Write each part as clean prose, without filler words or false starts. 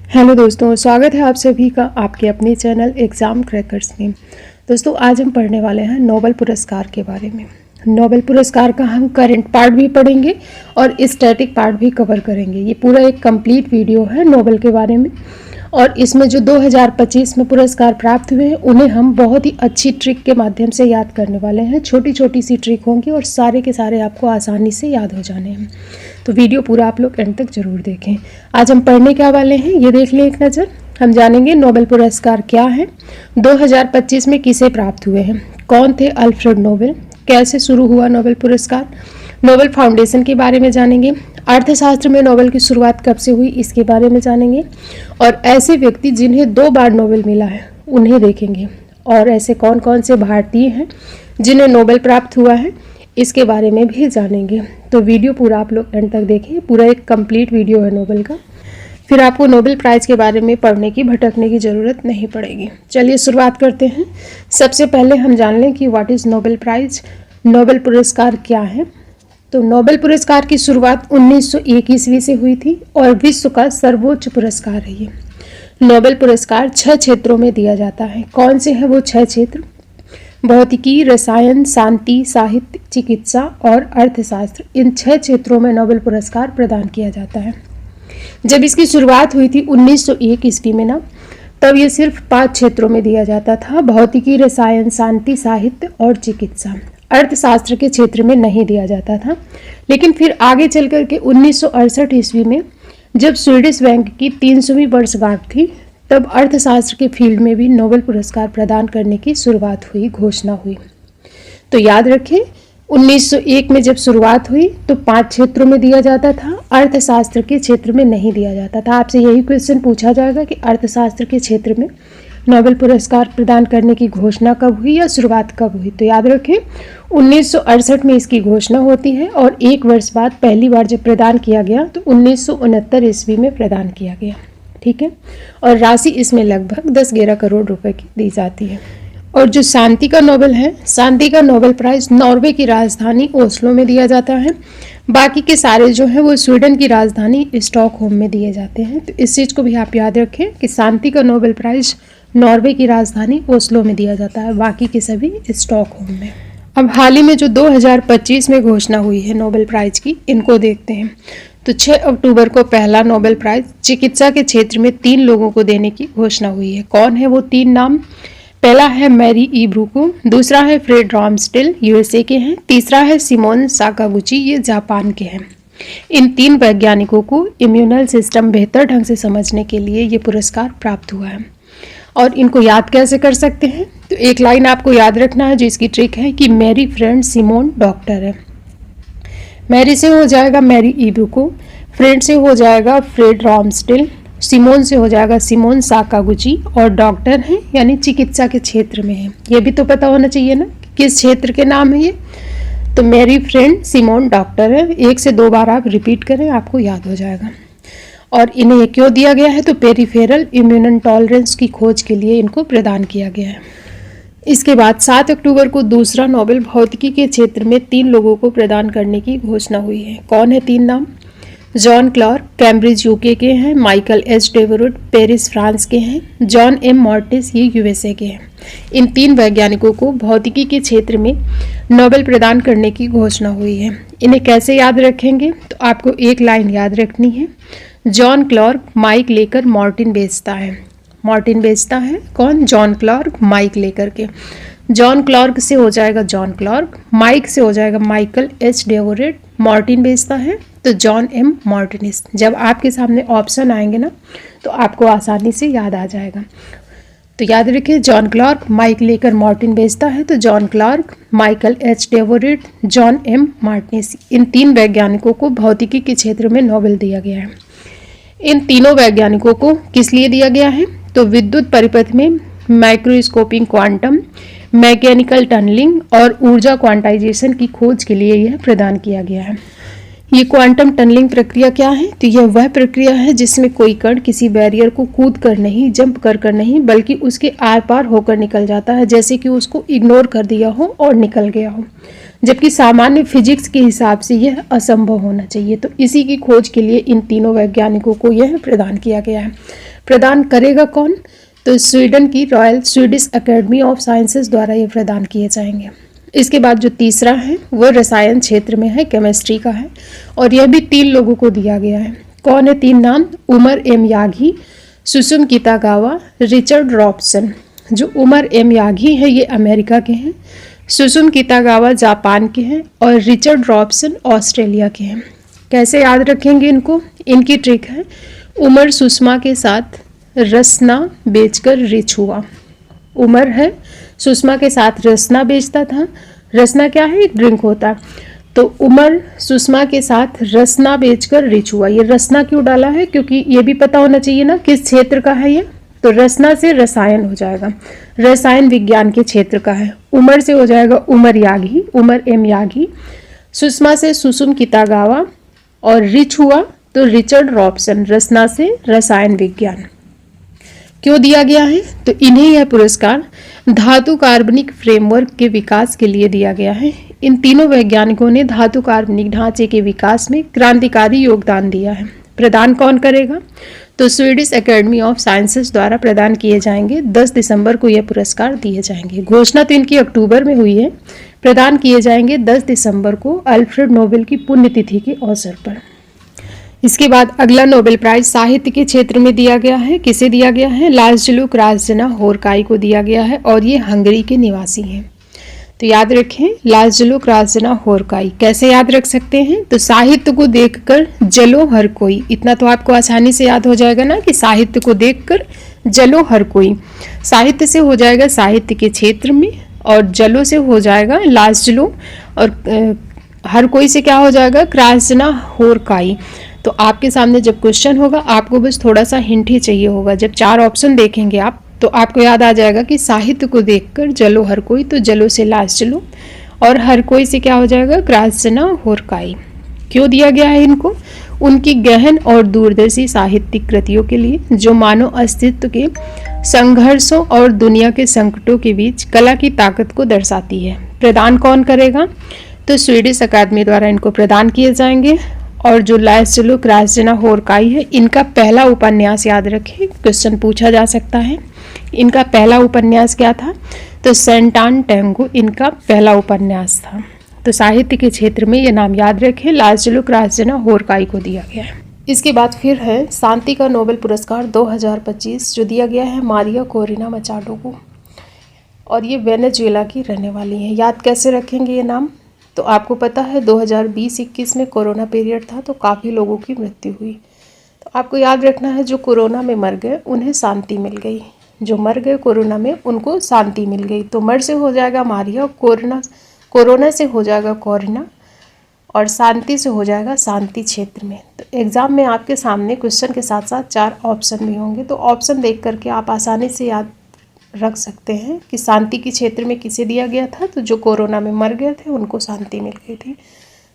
Hello दोस्तों, स्वागत है आप सभी का आपके अपने चैनल एग्ज़ाम क्रैकर्स में। दोस्तों, आज हम पढ़ने वाले हैं नोबेल पुरस्कार के बारे में। नोबेल पुरस्कार का हम करंट पार्ट भी पढ़ेंगे और स्टैटिक पार्ट भी कवर करेंगे। ये पूरा एक कंप्लीट वीडियो है नोबेल के बारे में। और इसमें जो 2025 में पुरस्कार प्राप्त हुए हैं उन्हें हम बहुत ही अच्छी ट्रिक के माध्यम से याद करने वाले हैं। छोटी छोटी सी ट्रिक होंगी और सारे के सारे आपको आसानी से याद हो जाने हैं। तो वीडियो पूरा आप लोग एंड तक जरूर देखें। आज हम पढ़ने क्या वाले हैं ये देख लें एक नज़र। हम जानेंगे नोबेल पुरस्कार क्या है, 2025 में किसे प्राप्त हुए हैं, कौन थे अल्फ्रेड नोबेल, कैसे शुरू हुआ नोबेल पुरस्कार, नोबेल फाउंडेशन के बारे में जानेंगे, अर्थशास्त्र में नोबेल की शुरुआत कब से हुई इसके बारे में जानेंगे, और ऐसे व्यक्ति जिन्हें 2 बार नोबेल मिला है उन्हें देखेंगे, और ऐसे कौन कौन से भारतीय हैं जिन्हें नोबेल प्राप्त हुआ है इसके बारे में भी जानेंगे। तो वीडियो पूरा आप लोग एंड तक देखें, पूरा एक कंप्लीट वीडियो है नोबेल का। फिर आपको नोबेल प्राइज़ के बारे में पढ़ने की भटकने की ज़रूरत नहीं पड़ेगी। चलिए शुरुआत करते हैं। सबसे पहले हम जान लें कि what is Nobel prize, Nobel पुरस्कार क्या है। तो नोबेल पुरस्कार की शुरुआत 1901 ईस्वी से हुई थी और विश्व का सर्वोच्च पुरस्कार है ये। नोबेल पुरस्कार 6 क्षेत्रों में दिया जाता है। कौन से हैं वो 6 क्षेत्र? भौतिकी, रसायन, शांति, साहित्य, चिकित्सा और अर्थशास्त्र। इन 6 क्षेत्रों में नोबेल पुरस्कार प्रदान किया जाता है। जब इसकी शुरुआत हुई थी 1901 ईस्वी में ना, तब ये सिर्फ 5 क्षेत्रों में दिया जाता था। भौतिकी, रसायन, शांति, साहित्य और चिकित्सा। अर्थशास्त्र के क्षेत्र में नहीं दिया जाता था। लेकिन फिर आगे चल कर के 1968 ईस्वी में जब स्वीडिश बैंक की 300वीं वर्षगांठ थी, तब अर्थशास्त्र के फील्ड में भी नोबेल पुरस्कार प्रदान करने की शुरुआत हुई, घोषणा हुई। तो याद रखें, 1901 में जब शुरुआत हुई तो 5 क्षेत्रों में दिया जाता था, अर्थशास्त्र के क्षेत्र में नहीं दिया जाता था। आपसे यही क्वेश्चन पूछा जाएगा कि अर्थशास्त्र के क्षेत्र में नोबेल पुरस्कार प्रदान करने की घोषणा कब हुई या शुरुआत कब हुई। तो याद रखें, 1968 में इसकी घोषणा होती है और 1 वर्ष बाद पहली बार जब प्रदान किया गया तो 1969 ईस्वी में प्रदान किया गया। ठीक है, और राशि इसमें लगभग 10-11 करोड़ रुपए की दी जाती है। और जो शांति का नोबेल है, शांति का नोबेल प्राइज़ नॉर्वे की राजधानी ओस्लो में दिया जाता है। बाकी के सारे जो हैं वो स्वीडन की राजधानी स्टॉकहोम में दिए जाते हैं। तो इस चीज़ को भी आप याद रखें कि शांति का नोबेल प्राइज़ नॉर्वे की राजधानी ओस्लो में दिया जाता है, बाकी के सभी स्टॉकहोम में। अब हाल ही में जो 2025 में घोषणा हुई है नोबेल प्राइज़ की, इनको देखते हैं। तो 6 अक्टूबर को पहला नोबेल प्राइज़ चिकित्सा के क्षेत्र में 3 लोगों को देने की घोषणा हुई है। कौन है वो 3 नाम? पहला है मैरी इब्रुको, दूसरा है फ्रेड रामस्टेल, यूएसए के हैं, तीसरा है सिमोन साकागुची, ये जापान के हैं। इन 3 वैज्ञानिकों को इम्यूनल सिस्टम बेहतर ढंग से समझने के लिए ये पुरस्कार प्राप्त हुआ है। और इनको याद कैसे कर सकते हैं? तो एक लाइन आपको याद रखना है जो इसकी ट्रिक है कि मेरी फ्रेंड सिमोन डॉक्टर है। मैरी से हो जाएगा मैरी इब्रुको, फ्रेंड से हो जाएगा फ्रेड रामस्टेल, सिमोन से हो जाएगा सिमोन साकागुची, और डॉक्टर हैं यानी चिकित्सा के क्षेत्र में है। ये भी तो पता होना चाहिए ना कि किस क्षेत्र के नाम है ये। तो मेरी फ्रेंड सिमोन डॉक्टर है, 1 से 2 बार आप रिपीट करें, आपको याद हो जाएगा। और इन्हें क्यों दिया गया है? तो पेरिफेरल इम्यून टॉलरेंस की खोज के लिए इनको प्रदान किया गया है। इसके बाद 7 अक्टूबर को दूसरा नोबेल भौतिकी के क्षेत्र में 3 लोगों को प्रदान करने की घोषणा हुई है। कौन है 3 नाम? जॉन क्लार्क, कैम्ब्रिज यूके के हैं, माइकल एच डेवरुड, पेरिस फ्रांस के हैं, जॉन एम मॉर्टिस, ये यूएसए के हैं। इन 3 वैज्ञानिकों को भौतिकी के क्षेत्र में नोबेल प्रदान करने की घोषणा हुई है। इन्हें कैसे याद रखेंगे? तो आपको एक लाइन याद रखनी है, जॉन क्लार्क माइक लेकर मार्टिन बेचता है। मार्टिन बेचता है कौन? जॉन क्लार्क, माइक लेकर के। जॉन क्लार्क से हो जाएगा जॉन क्लार्क, माइक से हो जाएगा माइकल एच डेवोरेट, मार्टिन बेचता है तो जॉन एम मार्टिनिस। जब आपके सामने ऑप्शन आएंगे ना तो आपको आसानी से याद आ जाएगा। तो याद रखिए, जॉन क्लार्क माइक लेकर मार्टिन बेचता है तो John Clarke, Michael H Devoret, John M Martinis. इन 3 वैज्ञानिकों को भौतिकी के क्षेत्र में नोबेल दिया गया है। इन तीनों वैज्ञानिकों को किस लिए दिया गया है? तो विद्युत परिपथ में माइक्रोस्कोपिंग क्वांटम मैकेनिकल टनलिंग और ऊर्जा क्वांटाइजेशन की खोज के लिए यह प्रदान किया गया है। ये क्वांटम टनलिंग प्रक्रिया क्या है? तो यह वह प्रक्रिया है जिसमें कोई कण किसी बैरियर को कूद कर नहीं, जंप कर नहीं, बल्कि उसके आर पार होकर निकल जाता है, जैसे कि उसको इग्नोर कर दिया हो और निकल गया हो। जबकि सामान्य फिजिक्स के हिसाब से यह असंभव होना चाहिए। तो इसी की खोज के लिए इन तीनों वैज्ञानिकों को यह प्रदान किया गया है। प्रदान करेगा कौन? तो स्वीडन की royal Swedish academy of Sciences द्वारा ये प्रदान किए जाएंगे। इसके बाद जो तीसरा है वो रसायन क्षेत्र में है, केमिस्ट्री का है, और यह भी 3 लोगों को दिया गया है। कौन है 3 नाम? Omar M Yaghi, Susumu Kitagawa, Richard Robson. जो उमर एम यागी है ये अमेरिका के हैं, सुसुम कितागावा जापान के हैं और रिचर्ड रॉबसन ऑस्ट्रेलिया के हैं। कैसे याद रखेंगे इनको? इनकी ट्रिक है, उमर सुषमा के साथ रसना बेचकर रिच हुआ। उमर है सुषमा के साथ रसना बेचता था। रसना क्या है? एक ड्रिंक होता है। तो उमर सुषमा के साथ रसना बेचकर रिच हुआ। ये रसना क्यों डाला है? क्योंकि ये भी पता होना चाहिए ना किस क्षेत्र का है ये। तो रसना से रसायन हो जाएगा, रसायन विज्ञान के क्षेत्र का है। उमर से हो जाएगा Omar Yaghi, Omar M Yaghi. Sushma से सुसुम कितागावा और रिच हुआ तो रिचर्ड रॉबसन, रसना से रसायन विज्ञान। क्यों दिया गया है? तो इन्हें यह पुरस्कार धातु कार्बनिक फ्रेमवर्क के विकास के लिए दिया गया है। इन तीनों वैज्ञानिकों ने धातु कार्बनिक ढांचे के विकास में क्रांतिकारी योगदान दिया है। प्रदान कौन करेगा? तो स्वीडिश एकेडमी ऑफ साइंसेस द्वारा प्रदान किए जाएंगे। 10 दिसंबर को यह पुरस्कार दिए जाएंगे। घोषणा तो इनकी अक्टूबर में हुई है, प्रदान किए जाएंगे 10 दिसंबर को अल्फ्रेड नोबेल की पुण्यतिथि के अवसर पर। इसके बाद अगला नोबेल प्राइज साहित्य के क्षेत्र में दिया गया है। किसे दिया गया है? लाज़लो क्रास्जना होरकाई को दिया गया है और ये हंगरी के निवासी हैं। तो याद रखें, लाज़लो क्रास्जना होरकाई। कैसे याद रख सकते हैं? तो साहित्य को देखकर जलो हर कोई, इतना तो आपको आसानी से याद हो जाएगा ना कि साहित्य को देखकर जलो हर कोई। साहित्य से हो जाएगा साहित्य के क्षेत्र में, और जलो से हो जाएगा लाज़लो, और हर कोई से क्या हो जाएगा? क्रास्जना होरकाई। तो आपके सामने जब क्वेश्चन होगा आपको बस थोड़ा सा हिंट ही चाहिए होगा। जब 4 ऑप्शन देखेंगे आप तो आपको याद आ जाएगा कि साहित्य को देखकर जलो हर कोई, तो जलो से लाज़लो और हर कोई से क्या हो जाएगा? क्रास्जना होरकाई। क्यों दिया गया है इनको? उनकी गहन और दूरदर्शी साहित्यिक कृतियों के लिए, जो मानव अस्तित्व के संघर्षों और दुनिया के संकटों के बीच कला की ताकत को दर्शाती है। प्रदान कौन करेगा? तो स्वीडिश अकादमी द्वारा इनको प्रदान किए जाएंगे। और जो लाज़लो क्रास्जना होरकाई है, इनका पहला उपन्यास याद रखें, क्वेश्चन पूछा जा सकता है। इनका पहला उपन्यास क्या था? तो सेंटान टैंगो इनका पहला उपन्यास था। तो साहित्य के क्षेत्र में ये नाम याद रखें, लाज़लो क्रास्जना होरकाई को दिया गया है। इसके बाद फिर है शांति का नोबेल पुरस्कार 2025 जो दिया गया है मारिया कोरिना मचाडो को, और ये वेनेजुएला की रहने वाली हैं। याद कैसे रखेंगे ये नाम? तो आपको पता है 2020-21 में कोरोना पीरियड था तो काफ़ी लोगों की मृत्यु हुई। तो आपको याद रखना है जो कोरोना में मर गए उन्हें शांति मिल गई, जो मर गए कोरोना में उनको शांति मिल गई। तो मर से हो जाएगा मारिया, कोरोना से हो जाएगा कोरिना, और शांति से हो जाएगा शांति क्षेत्र में। तो एग्ज़ाम में आपके सामने क्वेश्चन के साथ साथ 4 ऑप्शन भी होंगे, तो ऑप्शन देख करके आप आसानी से याद रख सकते हैं कि शांति के क्षेत्र में किसे दिया गया था। तो जो कोरोना में मर गए थे उनको शांति मिल गई थी।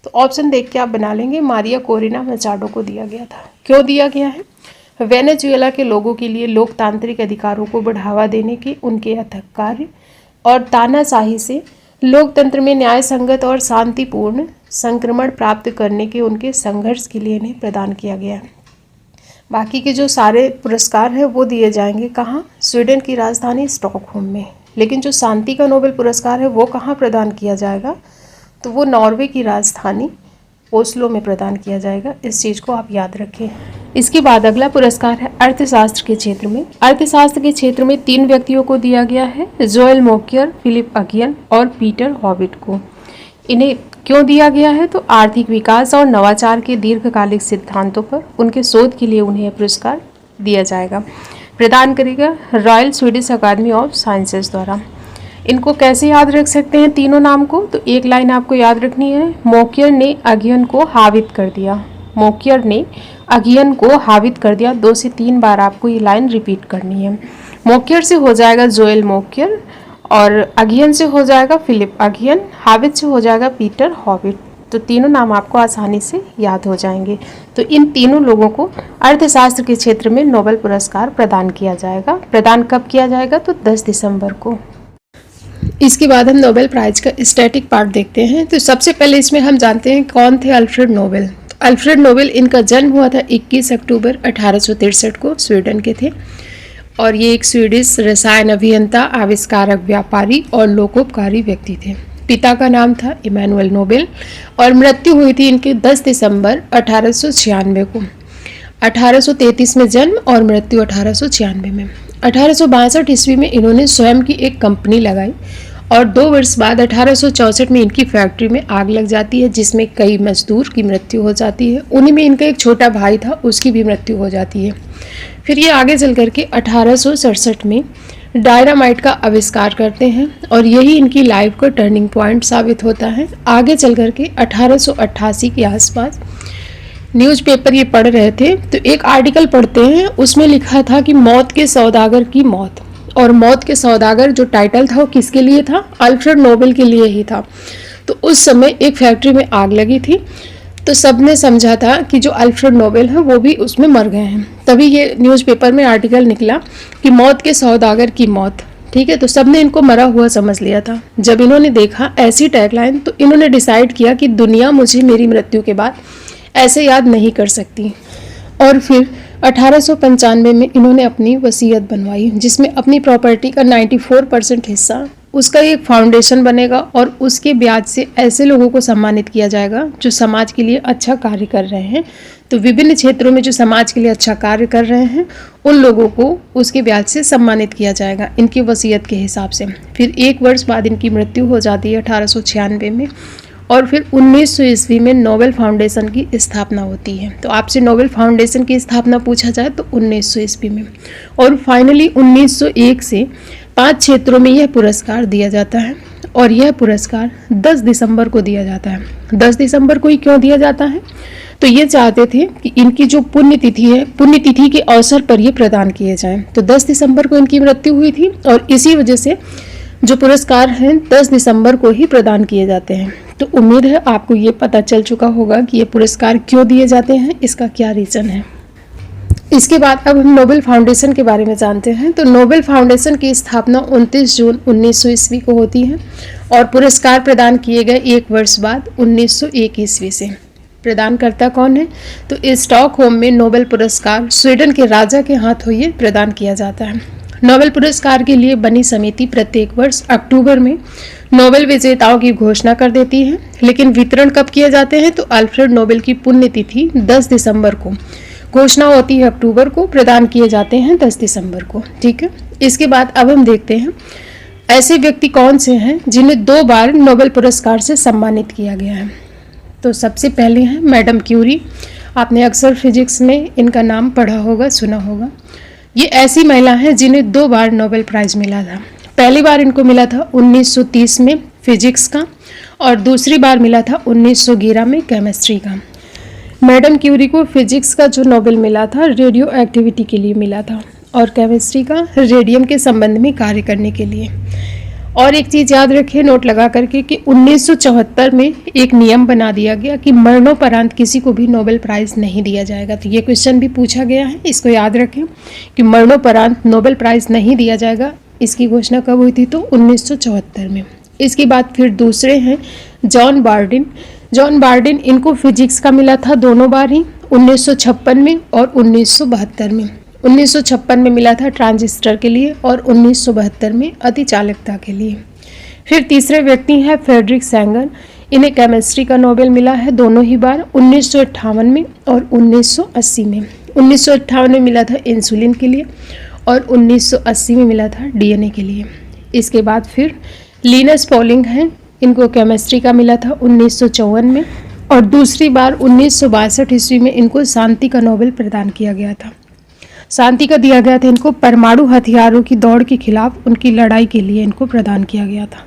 तो ऑप्शन देख के आप बना लेंगे, मारिया कोरिना मचाडो को दिया गया था। क्यों दिया गया है? वेनेजुएला के लोगों के लिए लोकतांत्रिक अधिकारों को बढ़ावा देने के उनके अथक कार्य और तानाशाही से लोकतंत्र में न्याय संगत और शांतिपूर्ण संक्रमण प्राप्त करने के उनके संघर्ष के लिए इन्हें प्रदान किया गया है। बाकी के जो सारे पुरस्कार हैं वो दिए जाएंगे कहाँ? स्वीडन की राजधानी स्टॉकहोम में। लेकिन जो शांति का नोबेल पुरस्कार है वो कहाँ प्रदान किया जाएगा? तो वो नॉर्वे की राजधानी ओस्लो में प्रदान किया जाएगा। इस चीज़ को आप याद रखें। इसके बाद अगला पुरस्कार है अर्थशास्त्र के क्षेत्र में। अर्थशास्त्र के क्षेत्र में 3 व्यक्तियों को दिया गया है, जोएल मोकियर, फिलिप अगियन और पीटर हॉबिट को। इन्हें क्यों दिया गया है? तो आर्थिक विकास और नवाचार के दीर्घकालिक सिद्धांतों पर उनके शोध के लिए उन्हें यह पुरस्कार दिया जाएगा। प्रदान करेगा Royal Swedish Academy of Sciences द्वारा। इनको कैसे याद रख सकते हैं तीनों नाम को? तो एक लाइन आपको याद रखनी है, मोकियर ने अगियन को हावित कर दिया। मोकियर ने अगियन को हावित कर दिया। 2 से 3 बार आपको ये लाइन रिपीट करनी है। मोकियर से हो जाएगा जोएल मोकियर, और अगियन से हो जाएगा फिलिप अगियन, हावित से हो जाएगा पीटर हॉबिट। तो तीनों नाम आपको आसानी से याद हो जाएंगे। तो इन तीनों लोगों को अर्थशास्त्र के क्षेत्र में नोबेल पुरस्कार प्रदान किया जाएगा। प्रदान कब किया जाएगा? तो 10 दिसंबर को। इसके बाद हम नोबेल प्राइज का स्टैटिक पार्ट देखते हैं। तो सबसे पहले इसमें हम जानते हैं कौन थे अल्फ्रेड नोबेल। अल्फ्रेड नोबेल, इनका जन्म हुआ था 21 अक्टूबर 1863 को, स्वीडन के थे। और ये एक स्वीडिश रसायन अभियंता, आविष्कारक, व्यापारी और लोकोपकारी व्यक्ति थे। पिता का नाम था इमैनुअल नोबेल और मृत्यु हुई थी इनके 10 दिसंबर 1896 को। 1833 में जन्म और मृत्यु 1896 में। 1862 ईस्वी में इन्होंने स्वयं की एक कंपनी लगाई और 2 वर्ष बाद 1864 में इनकी फैक्ट्री में आग लग जाती है, जिसमें कई मजदूर की मृत्यु हो जाती है। उन्हीं में इनका एक छोटा भाई था, उसकी भी मृत्यु हो जाती है। फिर ये आगे चल करके 1867 में डायनामाइट का आविष्कार करते हैं और यही इनकी लाइफ का टर्निंग पॉइंट साबित होता है। आगे चल करके 1888 के आसपास न्यूज़पेपर ये पढ़ रहे थे तो एक आर्टिकल पढ़ते हैं, उसमें लिखा था कि मौत के सौदागर की मौत। और मौत के सौदागर जो टाइटल था वो किसके लिए था? अल्फ्रेड नोबेल के लिए ही था। तो उस समय एक फैक्ट्री में आग लगी थी, तो सबने समझा था कि जो अल्फ्रेड नोबेल है वो भी उसमें मर गए हैं। तभी ये न्यूज़पेपर में आर्टिकल निकला कि मौत के सौदागर की मौत। ठीक है, तो सबने इनको मरा हुआ समझ लिया था। जब इन्होंने देखा ऐसी टैगलाइन, तो इन्होंने डिसाइड किया कि दुनिया मुझे मेरी मृत्यु के बाद ऐसे याद नहीं कर सकती। और फिर 1895 में इन्होंने अपनी वसीयत बनवाई, जिसमें अपनी प्रॉपर्टी का 94% हिस्सा उसका एक फाउंडेशन बनेगा और उसके ब्याज से ऐसे लोगों को सम्मानित किया जाएगा जो समाज के लिए अच्छा कार्य कर रहे हैं। तो विभिन्न क्षेत्रों में जो समाज के लिए अच्छा कार्य कर रहे हैं उन लोगों को उसके ब्याज से सम्मानित किया जाएगा इनकी वसीयत के हिसाब से। फिर 1 वर्ष बाद इनकी मृत्यु हो जाती है 1896 में। और फिर 1900 ईस्वी में नोबेल फाउंडेशन की स्थापना होती है। तो आपसे नोबेल फाउंडेशन की स्थापना पूछा जाए तो 1900 ईस्वी में। और फाइनली 1901 से 5 क्षेत्रों में यह पुरस्कार दिया जाता है और यह पुरस्कार 10 दिसंबर को दिया जाता है। 10 दिसंबर को ही क्यों दिया जाता है? तो ये चाहते थे कि इनकी जो पुण्यतिथि है, पुण्यतिथि के अवसर पर ये प्रदान किए जाएं। तो 10 दिसंबर को इनकी मृत्यु हुई थी और इसी वजह से जो पुरस्कार हैं 10 दिसंबर को ही प्रदान किए जाते हैं। तो उम्मीद है आपको ये पता चल चुका होगा कि ये पुरस्कार क्यों दिए जाते हैं, इसका क्या रीज़न है। इसके बाद अब हम नोबेल फाउंडेशन के बारे में जानते हैं। तो नोबेल फाउंडेशन की स्थापना 29 जून 1900 ईस्वी को होती है और पुरस्कार प्रदान किए गए 1 वर्ष बाद 1901 ईस्वी से। प्रदानकर्ता कौन है? तो स्टॉकहोम में नोबेल पुरस्कार स्वीडन के राजा के हाथों ये प्रदान किया जाता है। नोबेल पुरस्कार के लिए बनी समिति प्रत्येक वर्ष अक्टूबर में नोबेल विजेताओं की घोषणा कर देती है, लेकिन वितरण कब किए जाते हैं? तो अल्फ्रेड नोबेल की पुण्यतिथि 10 दिसंबर को, घोषणा होती है अक्टूबर को, प्रदान किए जाते हैं 10 दिसंबर को। ठीक है, इसके बाद अब हम देखते हैं ऐसे व्यक्ति कौन से हैं जिन्हें 2 बार नोबेल पुरस्कार से सम्मानित किया गया है। तो सबसे पहले हैं मैडम क्यूरी। आपने अक्सर फिजिक्स में इनका नाम पढ़ा होगा, सुना होगा। ये ऐसी महिला है जिन्हें 2 बार नोबेल प्राइज़ मिला था। पहली बार इनको मिला था 1930 में फिजिक्स का और दूसरी बार मिला था 1911 में केमिस्ट्री का। मैडम क्यूरी को फिजिक्स का जो नोबेल मिला था रेडियो एक्टिविटी के लिए मिला था और केमिस्ट्री का रेडियम के संबंध में कार्य करने के लिए। और एक चीज़ याद रखिए नोट लगा करके कि 1974 में एक नियम बना दिया गया कि मरणोपरांत किसी को भी नोबेल प्राइज़ नहीं दिया जाएगा। तो ये क्वेश्चन भी पूछा गया है, इसको याद रखें कि मरणोपरांत नोबेल प्राइज़ नहीं दिया जाएगा। इसकी घोषणा कब हुई थी? तो 1974 में। इसके बाद फिर दूसरे हैं जॉन बार्डिन। जॉन बार्डिन, इनको फिजिक्स का मिला था दोनों बार ही, 1956 में और 1972 में। 1956 में मिला था ट्रांजिस्टर के लिए और 1972 में अतिचालकता के लिए। फिर तीसरे व्यक्ति हैं फ्रेडरिक सैंगर। इन्हें केमिस्ट्री का नोबेल मिला है दोनों ही बार, 1958 में और 1980 में। 1958 में मिला था इंसुलिन के लिए और 1980 में मिला था डीएनए के लिए। इसके बाद फिर लिनस पॉलिंग हैं। इनको केमिस्ट्री का मिला था 1954 में और दूसरी बार 1962 ईस्वी में इनको शांति का नोबेल प्रदान किया गया था। शांति का दिया गया था इनको परमाणु हथियारों की दौड़ के खिलाफ उनकी लड़ाई के लिए इनको प्रदान किया गया था।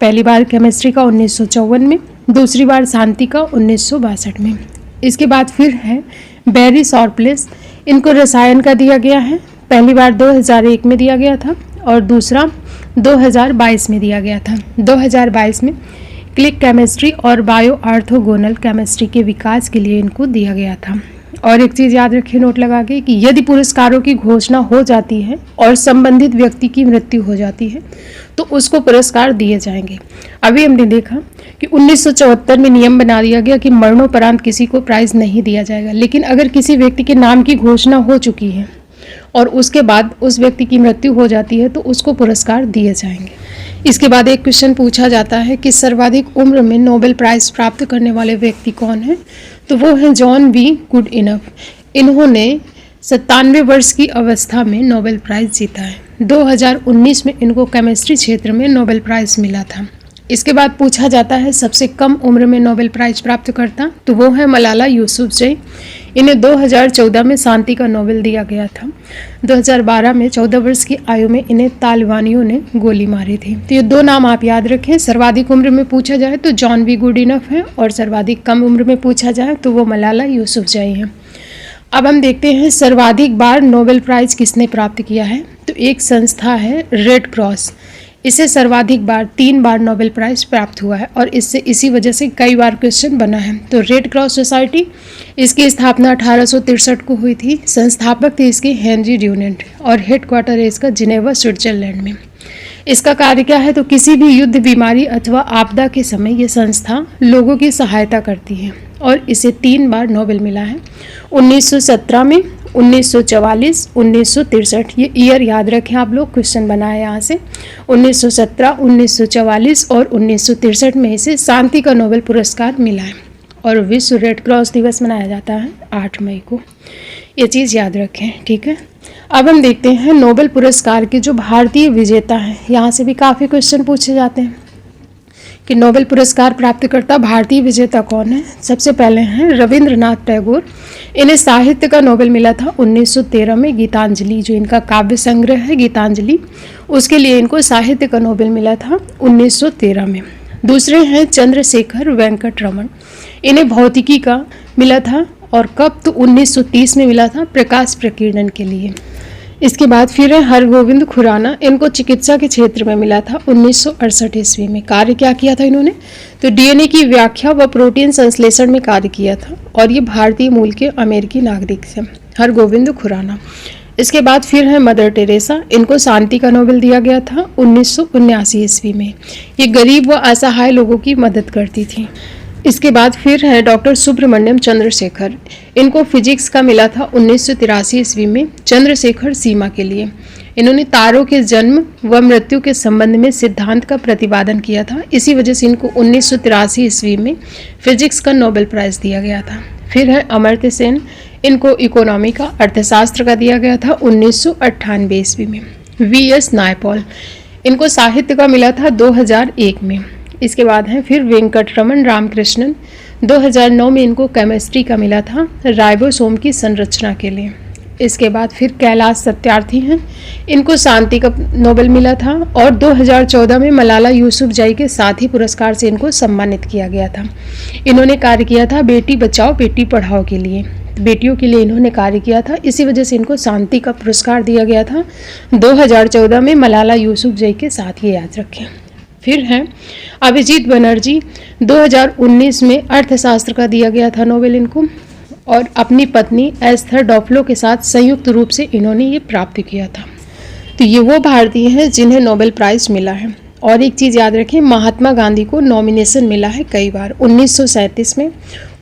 पहली बार केमिस्ट्री का 1954 में, दूसरी बार शांति का 1962 में। इसके बाद फिर है बैरी शॉर्पलेस। इनको रसायन का दिया गया है। पहली बार 2001 में दिया गया था और दूसरा 2022 में दिया गया था। 2022 में क्लिक केमिस्ट्री और बायो ऑर्थोगोनल केमिस्ट्री के विकास के लिए इनको दिया गया था। और एक चीज़ याद रखिए नोट लगा के कि यदि पुरस्कारों की घोषणा हो जाती है और संबंधित व्यक्ति की मृत्यु हो जाती है तो उसको पुरस्कार दिए जाएंगे। अभी हमने देखा कि 1974 में नियम बना दिया गया कि मरणोपरांत किसी को प्राइज़ नहीं दिया जाएगा, लेकिन अगर किसी व्यक्ति के नाम की घोषणा हो चुकी है और उसके बाद उस व्यक्ति की मृत्यु हो जाती है तो उसको पुरस्कार दिए जाएंगे। इसके बाद एक क्वेश्चन पूछा जाता है कि सर्वाधिक उम्र में नोबेल प्राइज़ प्राप्त करने वाले व्यक्ति कौन हैं, तो वो हैं जॉन वी गुडइनफ। इन्होंने 97 वर्ष की अवस्था में नोबेल प्राइज़ जीता है। 2019 में इनको केमिस्ट्री क्षेत्र में नोबेल प्राइज़ मिला था। इसके बाद पूछा जाता है सबसे कम उम्र में नोबेल प्राइज़ प्राप्त करता, तो वो है मलाला यूसुफजई। इन्हें 2014 में शांति का नोबेल दिया गया था। 2012 में 14 वर्ष की आयु में इन्हें तालिबानियों ने गोली मारी थी। तो ये दो नाम आप याद रखें। सर्वाधिक उम्र में पूछा जाए तो जॉन वी गुडइनफ है और सर्वाधिक कम उम्र में पूछा जाए तो वो मलाला यूसुफजई हैं। अब हम देखते हैं सर्वाधिक बार नोबेल प्राइज़ किसने प्राप्त किया है। तो एक संस्था है रेड क्रॉस, इसे सर्वाधिक बार 3 बार नोबेल प्राइज़ प्राप्त हुआ है और इसी वजह से कई बार क्वेश्चन बना है। तो रेड क्रॉस सोसाइटी, इसकी स्थापना 1863 को हुई थी। संस्थापक थे इसके हेनरी ड्यूनेंट और हेडक्वार्टर है इसका जिनेवा स्विट्जरलैंड में। इसका कार्य क्या है, तो किसी भी युद्ध, बीमारी अथवा आपदा के समय ये संस्था लोगों की सहायता करती है और इसे 3 बार नोबेल मिला है। 1917 में, 1944, 1963, ये ईयर याद रखें आप लोग, क्वेश्चन बना है यहाँ से। 1917, 1944 और 1963 में इसे शांति का नोबेल पुरस्कार मिला है और विश्व रेड क्रॉस दिवस मनाया जाता है 8 मई को। ये चीज़ याद रखें, ठीक है। अब हम देखते हैं नोबेल पुरस्कार के जो भारतीय विजेता हैं, यहाँ से भी काफ़ी क्वेश्चन पूछे जाते हैं कि नोबेल पुरस्कार प्राप्तकर्ता भारतीय विजेता कौन है। सबसे पहले हैं रविंद्रनाथ टैगोर। इन्हें साहित्य का नोबेल मिला था 1913 में। गीतांजलि, जो इनका काव्य संग्रह है गीतांजलि, उसके लिए इनको साहित्य का नोबेल मिला था 1913 में। दूसरे हैं चंद्रशेखर वेंकट रमन। इन्हें भौतिकी का मिला था और कब, तो 1930 में मिला था प्रकाश प्रकीर्णन के लिए। इसके बाद फिर है हरगोविंद खुराना। इनको चिकित्सा के क्षेत्र में मिला था 1968 ईस्वी में। कार्य क्या किया था इन्होंने, तो डीएनए की व्याख्या व प्रोटीन संश्लेषण में कार्य किया था और ये भारतीय मूल के अमेरिकी नागरिक थे, हरगोविंद खुराना। इसके बाद फिर है मदर टेरेसा। इनको शांति का नोबेल दिया गया था 1979 ईस्वी में। ये गरीब व असहाय लोगों की मदद करती थी। इसके बाद फिर है डॉक्टर सुब्रमण्यम चंद्रशेखर। इनको फिजिक्स का मिला था 1983 ईस्वी में, चंद्रशेखर सीमा के लिए। इन्होंने तारों के जन्म व मृत्यु के संबंध में सिद्धांत का प्रतिपादन किया था, इसी वजह से इनको 1983 ईस्वी में फिजिक्स का नोबेल प्राइज़ दिया गया था। फिर है अमर्त्य सेन। इनको इकोनॉमी का, अर्थशास्त्र का दिया गया था 1998 ईस्वी में। वीएस नायपॉल। इनको साहित्य का मिला था 2001 में। इसके बाद हैं फिर वेंकटरमन रामकृष्णन। 2009 में इनको केमिस्ट्री का मिला था राइबोसोम की संरचना के लिए। इसके बाद फिर कैलाश सत्यार्थी हैं। इनको शांति का नोबेल मिला था और 2014 में मलाला यूसुफजई के साथ ही पुरस्कार से इनको सम्मानित किया गया था। इन्होंने कार्य किया था बेटी बचाओ बेटी पढ़ाओ के लिए, बेटियों के लिए इन्होंने कार्य किया था, इसी वजह से इनको शांति का पुरस्कार दिया गया था 2014 में मलाला यूसुफजई के साथ, ये याद रखें। फिर हैं अभिजीत बनर्जी। 2019 में अर्थशास्त्र का दिया गया था नोबेल इनको और अपनी पत्नी एस्थर डॉफ्लो के साथ संयुक्त रूप से इन्होंने ये प्राप्त किया था। तो ये वो भारतीय हैं जिन्हें नोबेल प्राइज़ मिला है। और एक चीज़ याद रखें, महात्मा गांधी को नॉमिनेशन मिला है कई बार, 1937 में,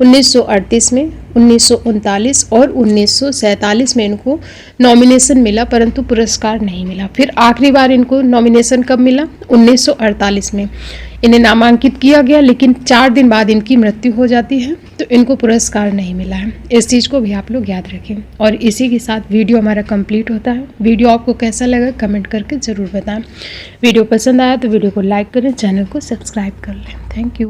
1938 में, 1939 और 1947 में इनको नॉमिनेशन मिला परंतु पुरस्कार नहीं मिला। फिर आखिरी बार इनको नॉमिनेशन कब मिला, 1948 में। इन्हें नामांकित किया गया लेकिन 4 दिन बाद इनकी मृत्यु हो जाती है तो इनको पुरस्कार नहीं मिला है। इस चीज़ को भी आप लोग याद रखें। और इसी के साथ वीडियो हमारा कंप्लीट होता है। वीडियो आपको कैसा लगा कमेंट करके ज़रूर बताएं। वीडियो पसंद आया तो वीडियो को लाइक करें, चैनल को सब्सक्राइब कर लें। Thank you.